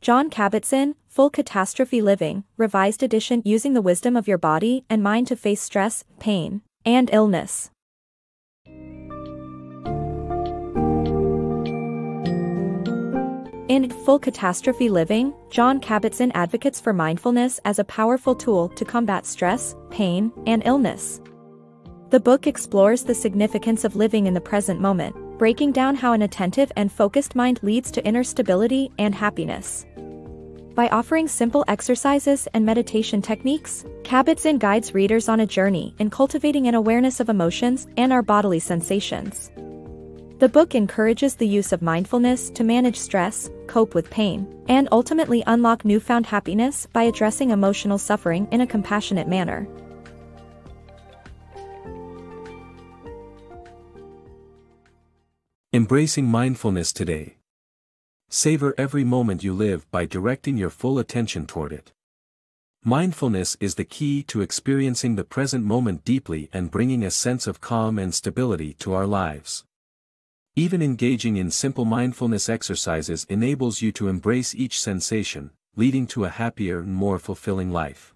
Jon Kabat-Zinn, Full Catastrophe Living, Revised Edition, using the wisdom of your body and mind to face stress, pain, and illness. In Full Catastrophe Living, Jon Kabat-Zinn advocates for mindfulness as a powerful tool to combat stress, pain, and illness. The book explores the significance of living in the present moment, breaking down how an attentive and focused mind leads to inner stability and happiness. By offering simple exercises and meditation techniques, Kabat-Zinn guides readers on a journey in cultivating an awareness of emotions and our bodily sensations. The book encourages the use of mindfulness to manage stress, cope with pain, and ultimately unlock newfound happiness by addressing emotional suffering in a compassionate manner. Embracing mindfulness today. Savor every moment you live by directing your full attention toward it. Mindfulness is the key to experiencing the present moment deeply and bringing a sense of calm and stability to our lives. Even engaging in simple mindfulness exercises enables you to embrace each sensation, leading to a happier and more fulfilling life.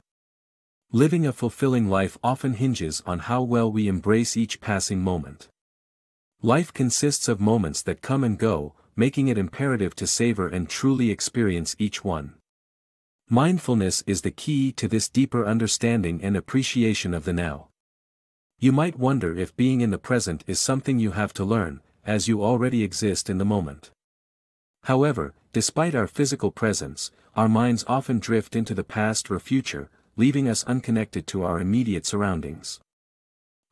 Living a fulfilling life often hinges on how well we embrace each passing moment. Life consists of moments that come and go, making it imperative to savor and truly experience each one. Mindfulness is the key to this deeper understanding and appreciation of the now. You might wonder if being in the present is something you have to learn, as you already exist in the moment. However, despite our physical presence, our minds often drift into the past or future, leaving us unconnected to our immediate surroundings.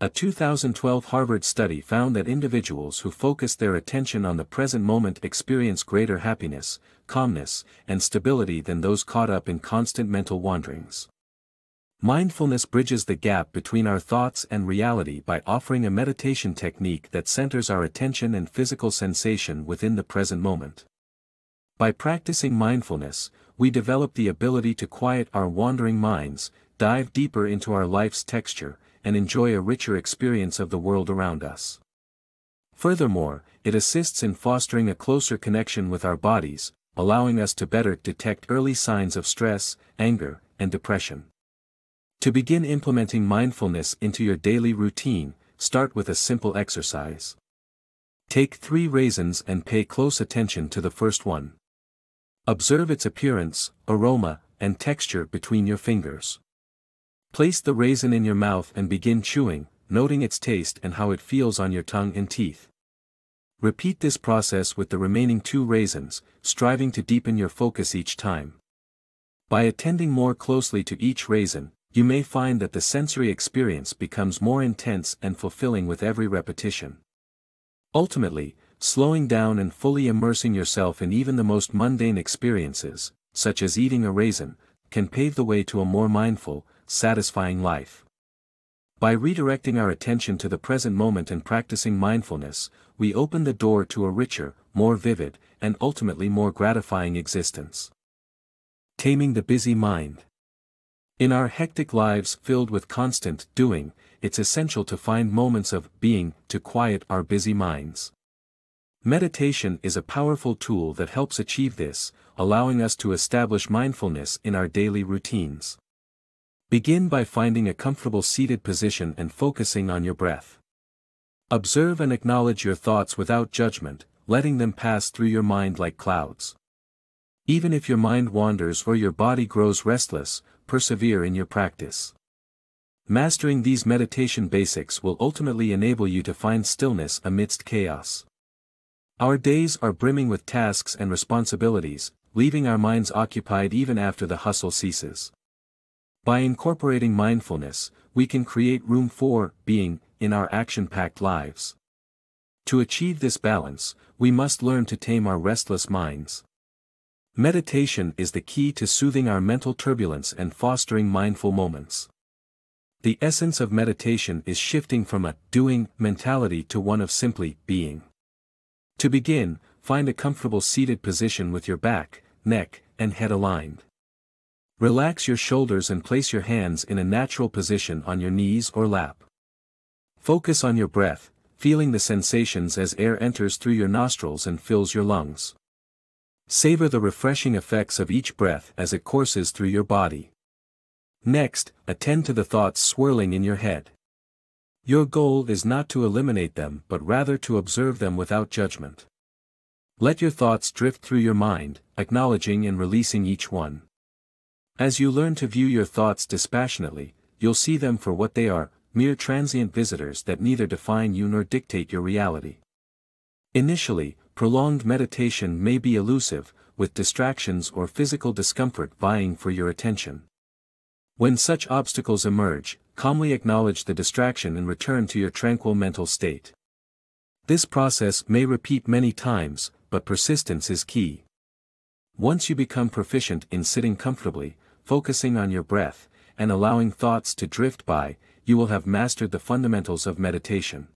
A 2012 Harvard study found that individuals who focus their attention on the present moment experience greater happiness, calmness, and stability than those caught up in constant mental wanderings. Mindfulness bridges the gap between our thoughts and reality by offering a meditation technique that centers our attention and physical sensation within the present moment. By practicing mindfulness, we develop the ability to quiet our wandering minds, dive deeper into our life's texture, and enjoy a richer experience of the world around us. Furthermore, it assists in fostering a closer connection with our bodies, allowing us to better detect early signs of stress, anger, and depression. To begin implementing mindfulness into your daily routine, start with a simple exercise. Take 3 raisins and pay close attention to the first one. Observe its appearance, aroma, and texture between your fingers. Place the raisin in your mouth and begin chewing, noting its taste and how it feels on your tongue and teeth. Repeat this process with the remaining 2 raisins, striving to deepen your focus each time. By attending more closely to each raisin, you may find that the sensory experience becomes more intense and fulfilling with every repetition. Ultimately, slowing down and fully immersing yourself in even the most mundane experiences, such as eating a raisin, can pave the way to a more mindful, satisfying life. By redirecting our attention to the present moment and practicing mindfulness, we open the door to a richer, more vivid, and ultimately more gratifying existence. Taming the busy mind. In our hectic lives filled with constant doing, it's essential to find moments of being to quiet our busy minds. Meditation is a powerful tool that helps achieve this, allowing us to establish mindfulness in our daily routines. Begin by finding a comfortable seated position and focusing on your breath. Observe and acknowledge your thoughts without judgment, letting them pass through your mind like clouds. Even if your mind wanders or your body grows restless, persevere in your practice. Mastering these meditation basics will ultimately enable you to find stillness amidst chaos. Our days are brimming with tasks and responsibilities, leaving our minds occupied even after the hustle ceases. By incorporating mindfulness, we can create room for being in our action-packed lives. To achieve this balance, we must learn to tame our restless minds. Meditation is the key to soothing our mental turbulence and fostering mindful moments. The essence of meditation is shifting from a doing mentality to one of simply being. To begin, find a comfortable seated position with your back, neck, and head aligned. Relax your shoulders and place your hands in a natural position on your knees or lap. Focus on your breath, feeling the sensations as air enters through your nostrils and fills your lungs. Savor the refreshing effects of each breath as it courses through your body. Next, attend to the thoughts swirling in your head. Your goal is not to eliminate them but rather to observe them without judgment. Let your thoughts drift through your mind, acknowledging and releasing each one. As you learn to view your thoughts dispassionately, you'll see them for what they are, mere transient visitors that neither define you nor dictate your reality. Initially, prolonged meditation may be elusive, with distractions or physical discomfort vying for your attention. When such obstacles emerge, calmly acknowledge the distraction and return to your tranquil mental state. This process may repeat many times, but persistence is key. Once you become proficient in sitting comfortably, focusing on your breath, and allowing thoughts to drift by, you will have mastered the fundamentals of meditation.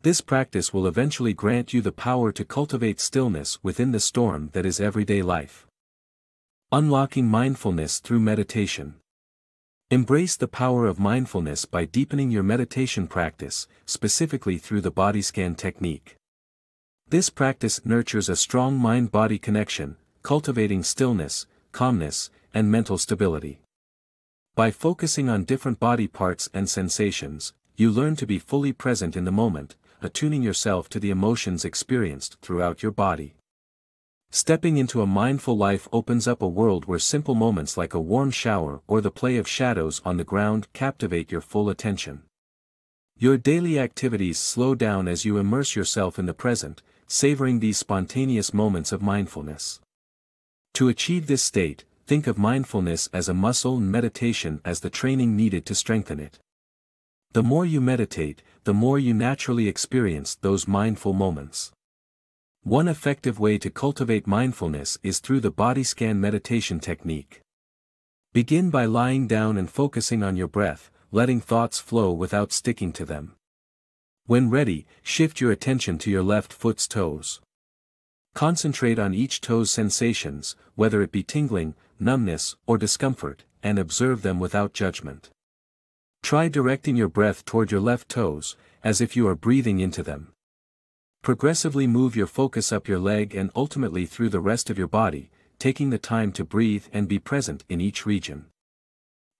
This practice will eventually grant you the power to cultivate stillness within the storm that is everyday life. Unlocking mindfulness through meditation. Embrace the power of mindfulness by deepening your meditation practice, specifically through the body scan technique. This practice nurtures a strong mind-body connection, cultivating stillness, calmness, and mental stability. By focusing on different body parts and sensations, you learn to be fully present in the moment, attuning yourself to the emotions experienced throughout your body. Stepping into a mindful life opens up a world where simple moments like a warm shower or the play of shadows on the ground captivate your full attention. Your daily activities slow down as you immerse yourself in the present, savoring these spontaneous moments of mindfulness. To achieve this state, think of mindfulness as a muscle and meditation as the training needed to strengthen it. The more you meditate, the more you naturally experience those mindful moments. One effective way to cultivate mindfulness is through the body scan meditation technique. Begin by lying down and focusing on your breath, letting thoughts flow without sticking to them. When ready, shift your attention to your left foot's toes. Concentrate on each toe's sensations, whether it be tingling, numbness, or discomfort, and observe them without judgment. Try directing your breath toward your left toes, as if you are breathing into them. Progressively move your focus up your leg and ultimately through the rest of your body, taking the time to breathe and be present in each region.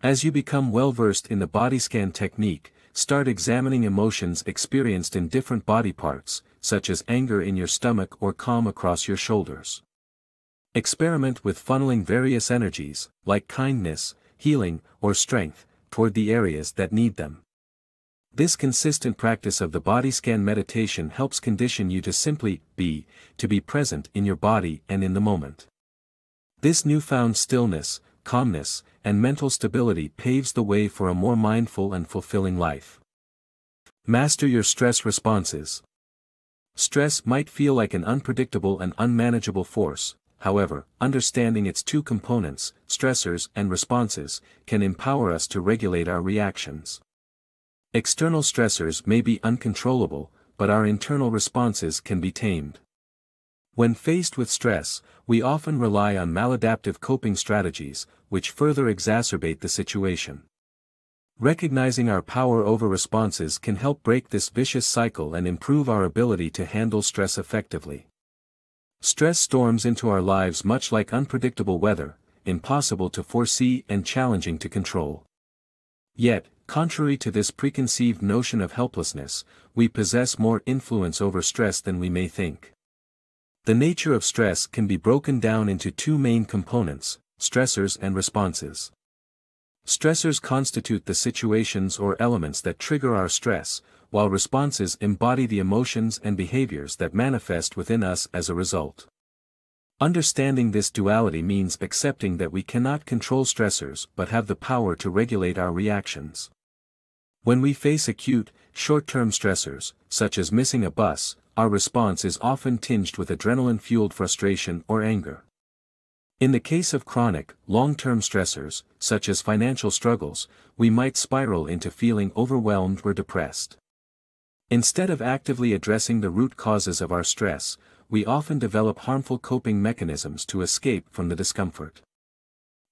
As you become well-versed in the body scan technique, start examining emotions experienced in different body parts, such as anger in your stomach or calm across your shoulders. Experiment with funneling various energies, like kindness, healing, or strength, toward the areas that need them. This consistent practice of the body scan meditation helps condition you to simply be, to be present in your body and in the moment. This newfound stillness, calmness, and mental stability paves the way for a more mindful and fulfilling life. Master your stress responses. Stress might feel like an unpredictable and unmanageable force. However, understanding its two components, stressors and responses, can empower us to regulate our reactions. External stressors may be uncontrollable, but our internal responses can be tamed. When faced with stress, we often rely on maladaptive coping strategies, which further exacerbate the situation. Recognizing our power over responses can help break this vicious cycle and improve our ability to handle stress effectively. Stress storms into our lives much like unpredictable weather, impossible to foresee and challenging to control. Yet, contrary to this preconceived notion of helplessness, we possess more influence over stress than we may think. The nature of stress can be broken down into two main components, stressors and responses. Stressors constitute the situations or elements that trigger our stress, while responses embody the emotions and behaviors that manifest within us as a result. Understanding this duality means accepting that we cannot control stressors but have the power to regulate our reactions. When we face acute, short-term stressors, such as missing a bus, our response is often tinged with adrenaline-fueled frustration or anger. In the case of chronic, long-term stressors, such as financial struggles, we might spiral into feeling overwhelmed or depressed. Instead of actively addressing the root causes of our stress, we often develop harmful coping mechanisms to escape from the discomfort.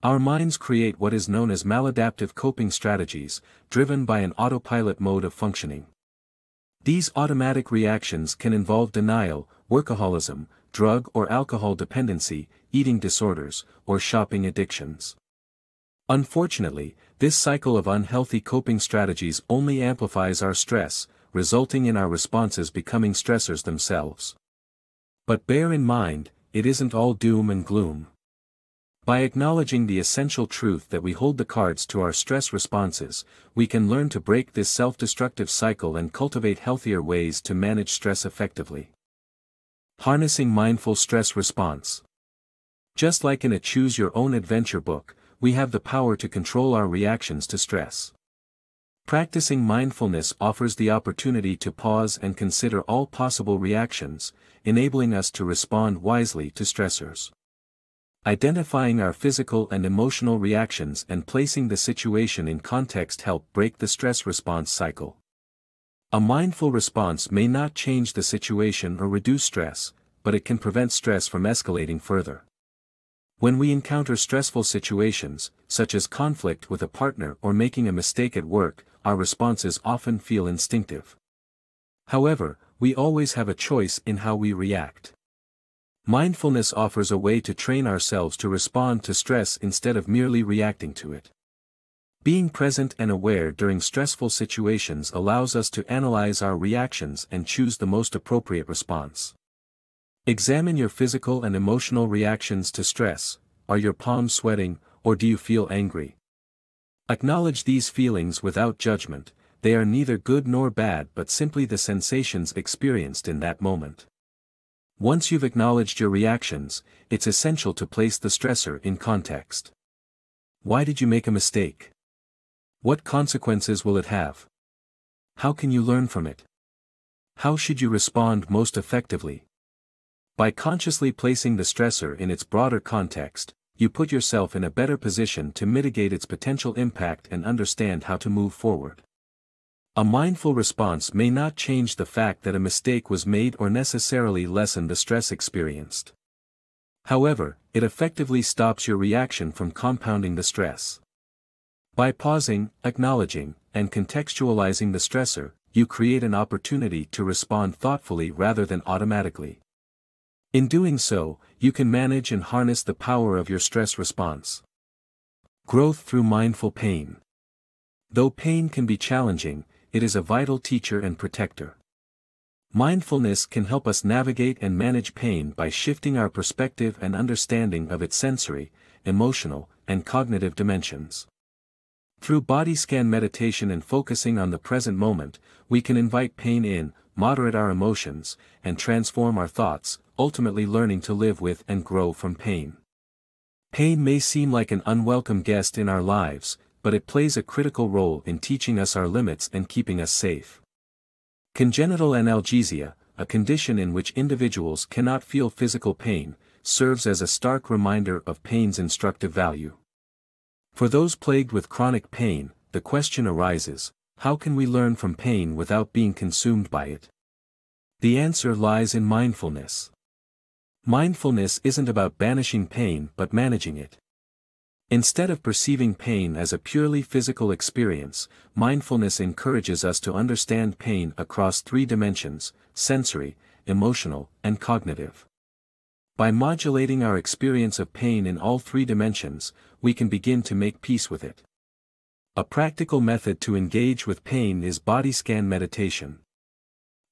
Our minds create what is known as maladaptive coping strategies, driven by an autopilot mode of functioning. These automatic reactions can involve denial, workaholism, drug or alcohol dependency, eating disorders, or shopping addictions. Unfortunately, this cycle of unhealthy coping strategies only amplifies our stress, resulting in our responses becoming stressors themselves. But bear in mind, it isn't all doom and gloom. By acknowledging the essential truth that we hold the cards to our stress responses, we can learn to break this self-destructive cycle and cultivate healthier ways to manage stress effectively. Harnessing mindful stress response. Just like in a choose-your-own-adventure book, we have the power to control our reactions to stress. Practicing mindfulness offers the opportunity to pause and consider all possible reactions, enabling us to respond wisely to stressors. Identifying our physical and emotional reactions and placing the situation in context help break the stress response cycle. A mindful response may not change the situation or reduce stress, but it can prevent stress from escalating further. When we encounter stressful situations, such as conflict with a partner or making a mistake at work, our responses often feel instinctive. However, we always have a choice in how we react. Mindfulness offers a way to train ourselves to respond to stress instead of merely reacting to it. Being present and aware during stressful situations allows us to analyze our reactions and choose the most appropriate response. Examine your physical and emotional reactions to stress. Are your palms sweating, or do you feel angry? Acknowledge these feelings without judgment. They are neither good nor bad but simply the sensations experienced in that moment. Once you've acknowledged your reactions, it's essential to place the stressor in context. Why did you make a mistake? What consequences will it have? How can you learn from it? How should you respond most effectively? By consciously placing the stressor in its broader context, you put yourself in a better position to mitigate its potential impact and understand how to move forward. A mindful response may not change the fact that a mistake was made or necessarily lessen the stress experienced. However, it effectively stops your reaction from compounding the stress. By pausing, acknowledging, and contextualizing the stressor, you create an opportunity to respond thoughtfully rather than automatically. In doing so, you can manage and harness the power of your stress response. Growth through mindful pain. Though pain can be challenging, it is a vital teacher and protector. Mindfulness can help us navigate and manage pain by shifting our perspective and understanding of its sensory, emotional, and cognitive dimensions. Through body scan meditation and focusing on the present moment, we can invite pain in, moderate our emotions, and transform our thoughts, ultimately learning to live with and grow from pain. Pain may seem like an unwelcome guest in our lives, but it plays a critical role in teaching us our limits and keeping us safe. Congenital analgesia, a condition in which individuals cannot feel physical pain, serves as a stark reminder of pain's instructive value. For those plagued with chronic pain, the question arises, how can we learn from pain without being consumed by it? The answer lies in mindfulness. Mindfulness isn't about banishing pain but managing it. Instead of perceiving pain as a purely physical experience, mindfulness encourages us to understand pain across three dimensions: sensory, emotional, and cognitive. By modulating our experience of pain in all three dimensions, we can begin to make peace with it. A practical method to engage with pain is body scan meditation.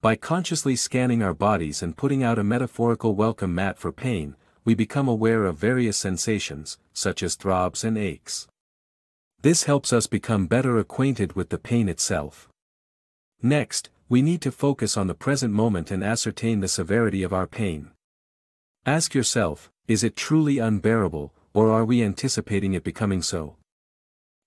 By consciously scanning our bodies and putting out a metaphorical welcome mat for pain, we become aware of various sensations, such as throbs and aches. This helps us become better acquainted with the pain itself. Next, we need to focus on the present moment and ascertain the severity of our pain. Ask yourself, is it truly unbearable, or are we anticipating it becoming so?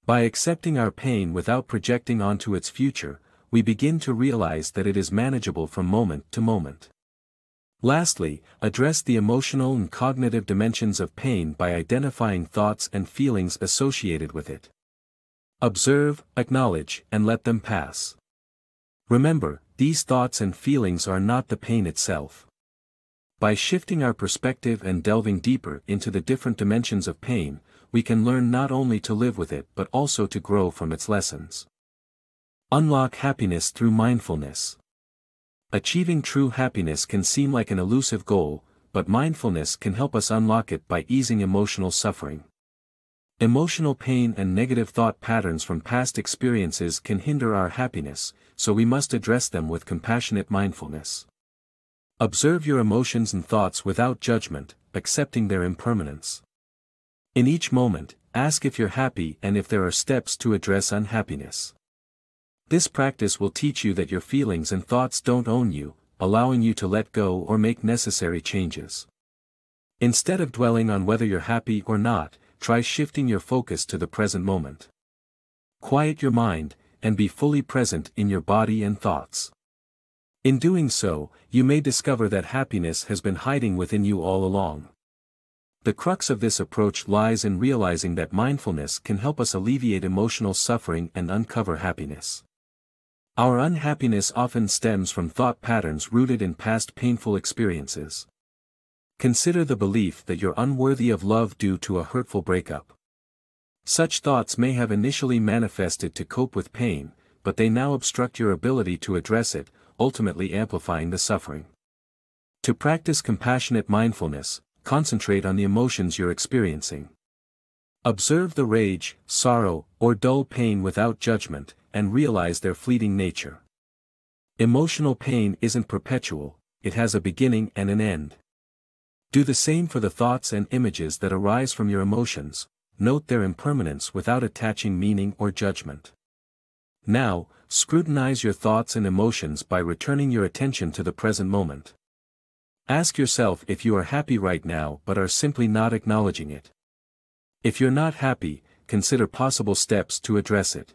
By accepting our pain without projecting onto its future, we begin to realize that it is manageable from moment to moment. Lastly, address the emotional and cognitive dimensions of pain by identifying thoughts and feelings associated with it. Observe, acknowledge, and let them pass. Remember, these thoughts and feelings are not the pain itself. By shifting our perspective and delving deeper into the different dimensions of pain, we can learn not only to live with it but also to grow from its lessons. Unlock happiness through mindfulness. Achieving true happiness can seem like an elusive goal, but mindfulness can help us unlock it by easing emotional suffering. Emotional pain and negative thought patterns from past experiences can hinder our happiness, so we must address them with compassionate mindfulness. Observe your emotions and thoughts without judgment, accepting their impermanence. In each moment, ask if you're happy and if there are steps to address unhappiness. This practice will teach you that your feelings and thoughts don't own you, allowing you to let go or make necessary changes. Instead of dwelling on whether you're happy or not, try shifting your focus to the present moment. Quiet your mind, and be fully present in your body and thoughts. In doing so, you may discover that happiness has been hiding within you all along. The crux of this approach lies in realizing that mindfulness can help us alleviate emotional suffering and uncover happiness. Our unhappiness often stems from thought patterns rooted in past painful experiences. Consider the belief that you're unworthy of love due to a hurtful breakup. Such thoughts may have initially manifested to cope with pain, but they now obstruct your ability to address it, ultimately amplifying the suffering. To practice compassionate mindfulness, concentrate on the emotions you're experiencing. Observe the rage, sorrow, or dull pain without judgment, and realize their fleeting nature. Emotional pain isn't perpetual, it has a beginning and an end. Do the same for the thoughts and images that arise from your emotions. Note their impermanence without attaching meaning or judgment. Now, scrutinize your thoughts and emotions by returning your attention to the present moment. Ask yourself if you are happy right now but are simply not acknowledging it. If you're not happy, consider possible steps to address it.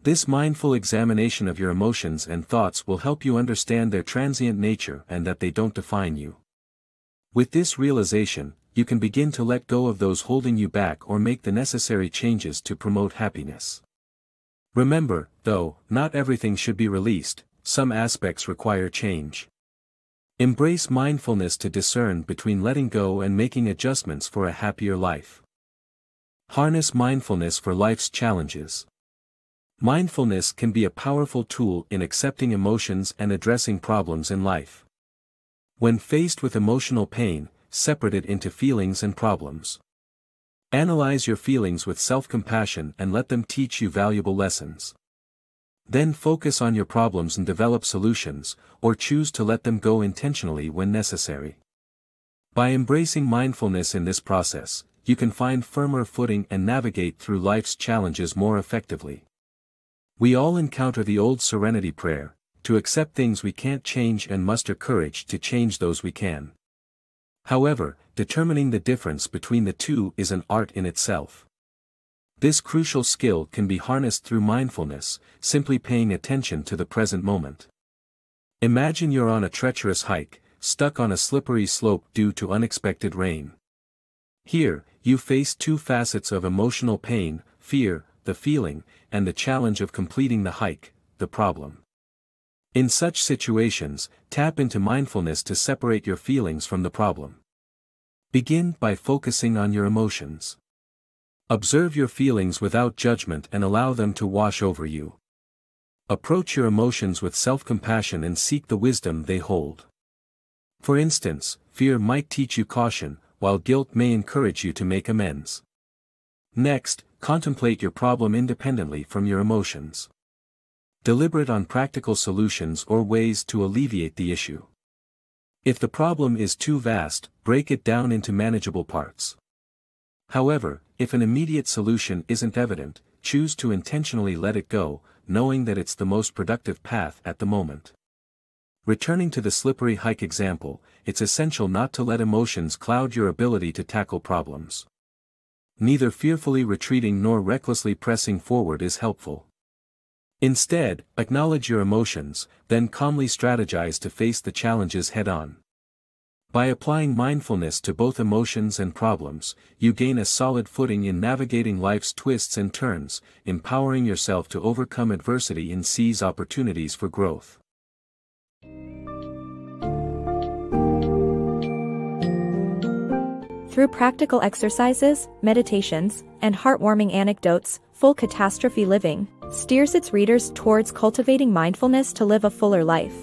This mindful examination of your emotions and thoughts will help you understand their transient nature and that they don't define you. With this realization, you can begin to let go of those holding you back or make the necessary changes to promote happiness. Remember, though, not everything should be released, some aspects require change. Embrace mindfulness to discern between letting go and making adjustments for a happier life. Harness mindfulness for life's challenges. Mindfulness can be a powerful tool in accepting emotions and addressing problems in life. When faced with emotional pain, separate it into feelings and problems. Analyze your feelings with self-compassion and let them teach you valuable lessons. Then focus on your problems and develop solutions, or choose to let them go intentionally when necessary. By embracing mindfulness in this process, you can find firmer footing and navigate through life's challenges more effectively. We all encounter the old serenity prayer, to accept things we can't change and muster courage to change those we can. However, determining the difference between the two is an art in itself. This crucial skill can be harnessed through mindfulness, simply paying attention to the present moment. Imagine you're on a treacherous hike, stuck on a slippery slope due to unexpected rain. Here, you face two facets of emotional pain: fear, the feeling, and the challenge of completing the hike, the problem. In such situations, tap into mindfulness to separate your feelings from the problem. Begin by focusing on your emotions. Observe your feelings without judgment and allow them to wash over you. Approach your emotions with self-compassion and seek the wisdom they hold. For instance, fear might teach you caution, while guilt may encourage you to make amends. Next, contemplate your problem independently from your emotions. Deliberate on practical solutions or ways to alleviate the issue. If the problem is too vast, break it down into manageable parts. However, if an immediate solution isn't evident, choose to intentionally let it go, knowing that it's the most productive path at the moment. Returning to the slippery hike example, it's essential not to let emotions cloud your ability to tackle problems. Neither fearfully retreating nor recklessly pressing forward is helpful. Instead, acknowledge your emotions, then calmly strategize to face the challenges head-on. By applying mindfulness to both emotions and problems, you gain a solid footing in navigating life's twists and turns, empowering yourself to overcome adversity and seize opportunities for growth. Through practical exercises, meditations, and heartwarming anecdotes, Full Catastrophe Living steers its readers towards cultivating mindfulness to live a fuller life.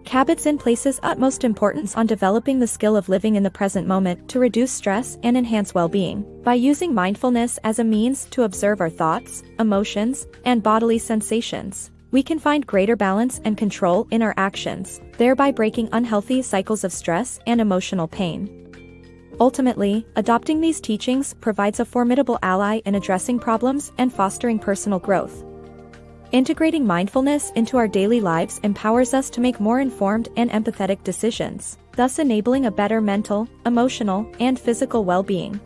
Kabat-Zinn places utmost importance on developing the skill of living in the present moment to reduce stress and enhance well-being. By using mindfulness as a means to observe our thoughts, emotions, and bodily sensations, we can find greater balance and control in our actions, thereby breaking unhealthy cycles of stress and emotional pain. Ultimately, adopting these teachings provides a formidable ally in addressing problems and fostering personal growth. Integrating mindfulness into our daily lives empowers us to make more informed and empathetic decisions, thus enabling a better mental, emotional, and physical well-being.